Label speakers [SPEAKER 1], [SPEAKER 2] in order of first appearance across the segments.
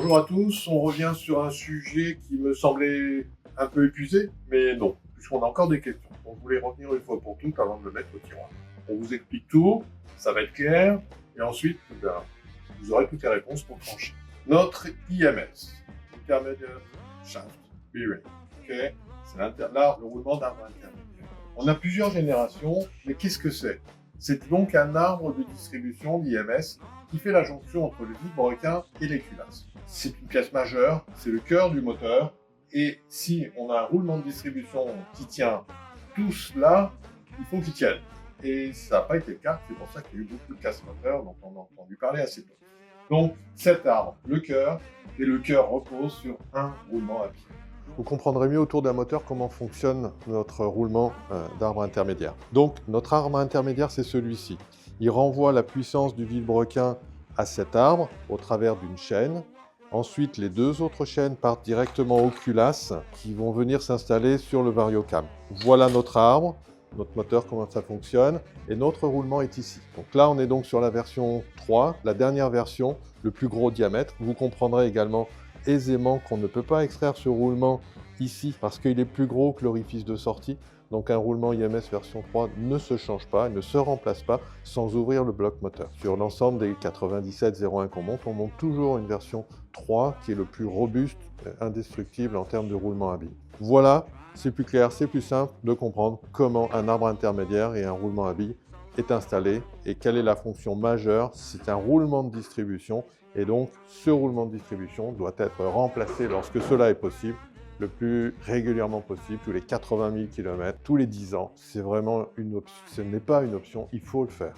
[SPEAKER 1] Bonjour à tous, on revient sur un sujet qui me semblait un peu épuisé, mais non, puisqu'on a encore des questions. On voulait revenir une fois pour toutes avant de le mettre au tiroir. On vous explique tout, ça va être clair, et ensuite, vous aurez toutes les réponses pour trancher. Notre IMS, Intermediate Shaft Bearing, ok, c'est là le roulement d'arbre intermédiaire. On a plusieurs générations, mais qu'est-ce que c'est? C'est donc un arbre de distribution d'IMS qui fait la jonction entre le vilebrequin et les culasses. C'est une pièce majeure, c'est le cœur du moteur, et si on a un roulement de distribution qui tient tout cela, il faut qu'il tienne. Et ça n'a pas été le cas, c'est pour ça qu'il y a eu beaucoup de casse moteurs dont on a entendu parler assez peu. Donc cet arbre, le cœur, et le cœur repose sur un roulement à pied.
[SPEAKER 2] Vous comprendrez mieux autour d'un moteur comment fonctionne notre roulement d'arbre intermédiaire. Donc notre arbre intermédiaire, c'est celui-ci. Il renvoie la puissance du vilebrequin à cet arbre au travers d'une chaîne. Ensuite, les deux autres chaînes partent directement aux culasses qui vont venir s'installer sur le variocam. Voilà notre arbre, notre moteur, comment ça fonctionne, et notre roulement est ici. Donc là, on est donc sur la version 3, la dernière version, le plus gros diamètre. Vous comprendrez également aisément qu'on ne peut pas extraire ce roulement ici parce qu'il est plus gros que l'orifice de sortie. Donc un roulement IMS version 3 ne se change pas, ne se remplace pas sans ouvrir le bloc moteur. Sur l'ensemble des 9701 qu'on monte, on monte toujours une version 3 qui est le plus robuste, indestructible en termes de roulement à billes. Voilà, c'est plus clair, c'est plus simple de comprendre comment un arbre intermédiaire et un roulement à billes est installé et quelle est la fonction majeure. C'est un roulement de distribution et donc ce roulement de distribution doit être remplacé lorsque cela est possible, le plus régulièrement possible, tous les 80 000 km, tous les 10 ans. C'est vraiment une option, ce n'est pas une option, il faut le faire.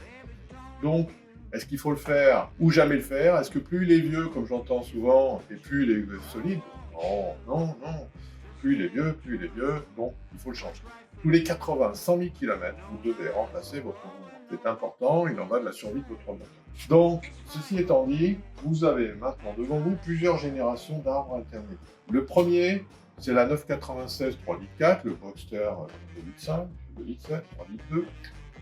[SPEAKER 1] Donc, est-ce qu'il faut le faire ou jamais le faire? Est-ce que plus il est vieux, comme j'entends souvent, et plus il est solide? Non, non, non. Plus il est vieux, donc il faut le changer. Tous les 80, 100 000 km, vous devez remplacer votre roulement. C'est important, il en va de la survie de votre moteur. Donc, ceci étant dit, vous avez maintenant devant vous plusieurs générations d'arbres intermédiaires. Le premier, c'est la 996 3,4 litres, le Boxster 2,5 litres, 2,7 3,2 litres,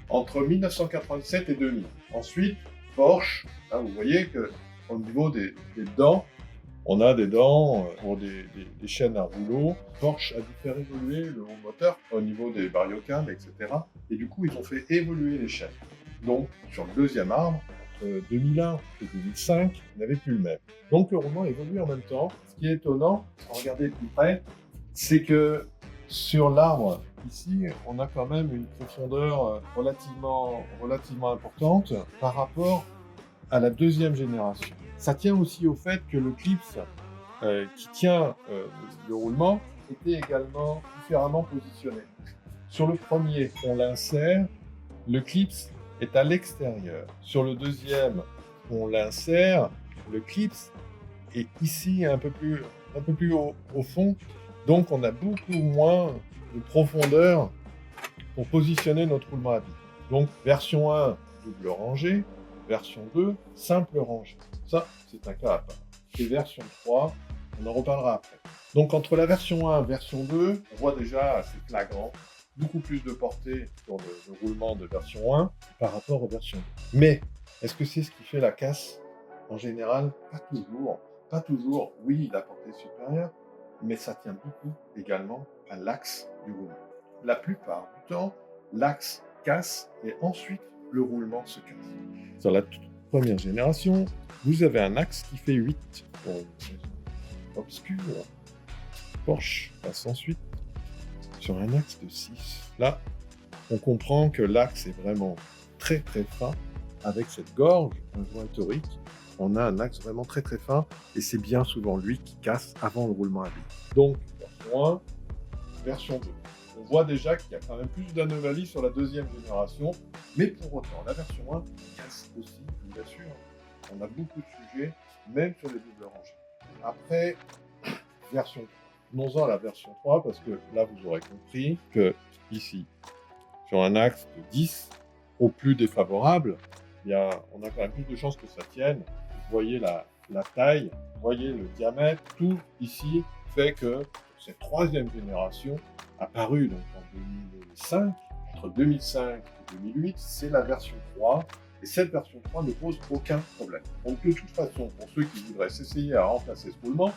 [SPEAKER 1] entre 1997 et 2000. Ensuite, Porsche, là vous voyez qu'au niveau des dents, on a des dents pour des chaînes à rouleau. Porsche a dû faire évoluer le moteur au niveau des variocams, etc. Et du coup, ils ont fait évoluer les chaînes. Donc, sur le deuxième arbre, entre 2001 et 2005, il n'avait plus le même. Donc, le roulement évolue en même temps. Ce qui est étonnant, regardez de plus près, c'est que sur l'arbre, ici, on a quand même une profondeur relativement importante par rapport à la deuxième génération. Ça tient aussi au fait que le clips qui tient le roulement était également différemment positionné. Sur le premier, on l'insère, le clips est à l'extérieur. Sur le deuxième, on l'insère, le clips est ici un peu plus au fond. Donc on a beaucoup moins de profondeur pour positionner notre roulement à billes. Donc version 1, double rangée, version 2, simple rangée. Ça, c'est un cas à part. Et version 3, on en reparlera après. Donc entre la version 1 et version 2, on voit déjà assez flagrant, beaucoup plus de portée sur le roulement de version 1 par rapport aux versions 2. Mais, est-ce que c'est ce qui fait la casse? En général, pas toujours. Pas toujours, oui, la portée supérieure, mais ça tient beaucoup également à l'axe du roulement. La plupart du temps, l'axe casse et ensuite le roulement se casse. Sur la toute première génération, vous avez un axe qui fait 8 pour une raison obscure. Porsche passe ensuite sur un axe de 6. Là, on comprend que l'axe est vraiment très très fin avec cette gorge, un joint torique. On a un axe vraiment très très fin et c'est bien souvent lui qui casse avant le roulement à billes. Donc, version 1, version 2. On voit déjà qu'il y a quand même plus d'anomalies sur la deuxième génération, mais pour autant, la version 1 casse aussi, je vous l'assure. On a beaucoup de sujets, même sur les doubles rangées. Après, version 3. Venons-en à la version 3, parce que là, vous aurez compris que ici, sur un axe de 10, au plus défavorable, on a quand même plus de chances que ça tienne. Vous voyez la taille, vous voyez le diamètre, tout ici fait que cette troisième génération, apparue donc en 2005, entre 2005 et 2008, c'est la version 3 Et cette version 3 ne pose aucun problème. Donc de toute façon, pour ceux qui voudraient s'essayer à remplacer ce roulement,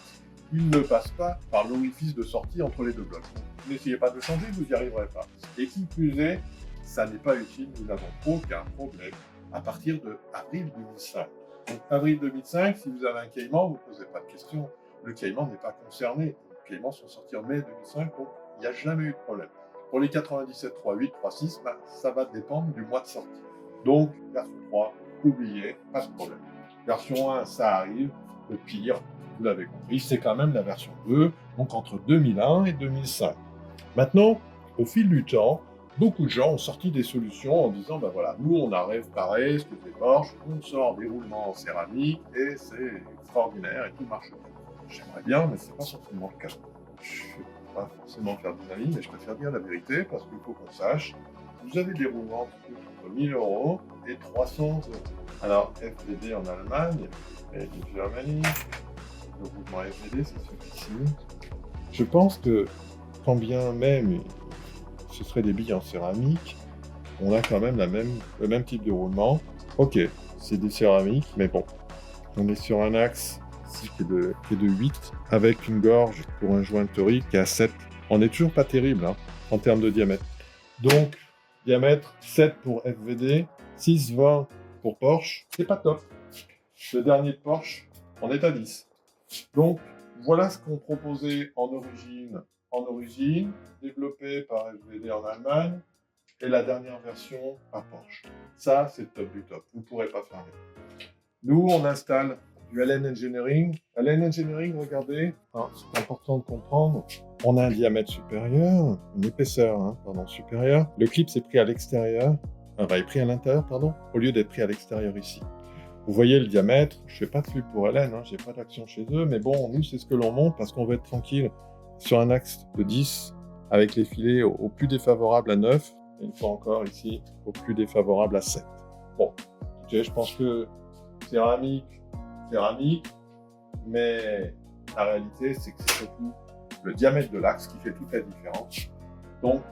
[SPEAKER 1] il ne passe pas par l'orifice de sortie entre les deux blocs. Donc, n'essayez pas de le changer, vous n'y arriverez pas. Et qui plus est, ça n'est pas utile, nous n'avons aucun problème à partir de avril 2005. Donc avril 2005, si vous avez un Cayman, vous ne posez pas de questions. Le Cayman n'est pas concerné. Les Caymans sont sortis en mai 2005, donc il n'y a jamais eu de problème. Pour les 97, 3.8, 3.6, ça va dépendre du mois de sortie. Donc, version 3, oubliez, pas de problème. Version 1, ça arrive. Le pire, vous l'avez compris, c'est quand même la version 2, donc entre 2001 et 2005. Maintenant, au fil du temps, beaucoup de gens ont sorti des solutions en disant, ben voilà, nous on a réparé ce que fait Porsche, on sort des roulements en céramique et c'est extraordinaire et tout marche bien. J'aimerais bien, mais c'est pas forcément le cas. Je ne vais pas forcément faire de avis, mais je préfère dire la vérité parce qu'il faut qu'on sache. Vous avez des roulements qui coûtent entre 1 000 € et 300 €. Alors, FVD en Allemagne, et en Germanie, le roulement FVD, c'est celui-ci. Je pense que, quand bien même ce serait des billes en céramique, on a quand même le même type de roulement. Ok, c'est des céramiques, mais bon, on est sur un axe ici qui est de 8, avec une gorge pour un joint torique qui est à 7. On n'est toujours pas terrible hein, en termes de diamètre. Donc, diamètre 7 pour FVD, 6,20 pour Porsche, c'est pas top. Le dernier de Porsche, on est à 10. Donc, voilà ce qu'on proposait en origine, développé par FVD en Allemagne, et la dernière version par Porsche. Ça, c'est le top du top. Vous ne pourrez pas faire mieux. Nous, on installe du Allen Engineering. Allen Engineering, regardez, c'est important de comprendre, on a un diamètre supérieur, une épaisseur supérieure. Le clip s'est pris à l'extérieur, est pris à l'intérieur, au lieu d'être pris à l'extérieur ici. Vous voyez le diamètre, je ne fais pas de flux pour Allen, j'ai pas d'action chez eux, mais bon, nous, c'est ce que l'on monte parce qu'on veut être tranquille sur un axe de 10 avec les filets au plus défavorable à 9, et une fois encore ici, au plus défavorable à 7. Bon, je pense que céramique, mais la réalité, c'est que c'est surtout le diamètre de l'axe qui fait toute la différence. Donc,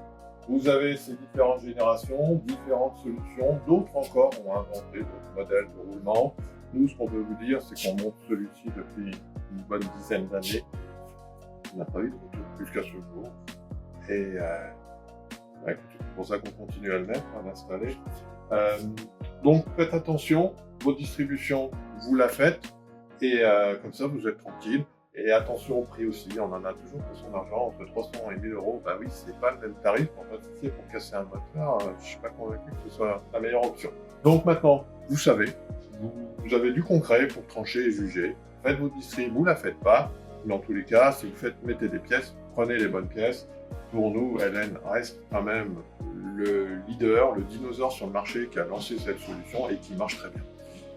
[SPEAKER 1] vous avez ces différentes générations, différentes solutions. D'autres encore ont inventé d'autres modèles de roulement. Nous, ce qu'on veut vous dire, c'est qu'on monte celui-ci depuis une bonne dizaine d'années. On n'a pas eu de retour plus qu'à ce jour. Et c'est pour ça qu'on continue à le mettre, à l'installer. Donc, faites attention. Votre distribution, vous la faites. Et comme ça, vous êtes tranquille. Et attention au prix aussi, on en a toujours pour son argent, entre 300 et 1000 €. Bah oui, c'est pas le même tarif. En fait, pour casser un moteur, je suis pas convaincu que ce soit la meilleure option. Donc maintenant, vous savez, vous avez du concret pour trancher et juger. Faites votre distri, vous la faites pas. Dans tous les cas, si vous mettez des pièces, prenez les bonnes pièces. Pour nous, Allen reste quand même le leader, le dinosaure sur le marché qui a lancé cette solution et qui marche très bien.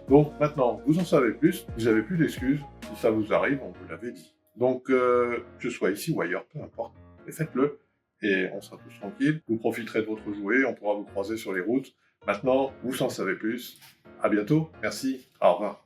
[SPEAKER 1] Donc maintenant, vous en savez plus, vous n'avez plus d'excuses. Si ça vous arrive, on vous l'avait dit. Donc, que ce soit ici ou ailleurs, peu importe, mais faites-le et on sera tous tranquilles. Vous profiterez de votre jouet, on pourra vous croiser sur les routes. Maintenant, vous en savez plus. À bientôt, merci, au revoir.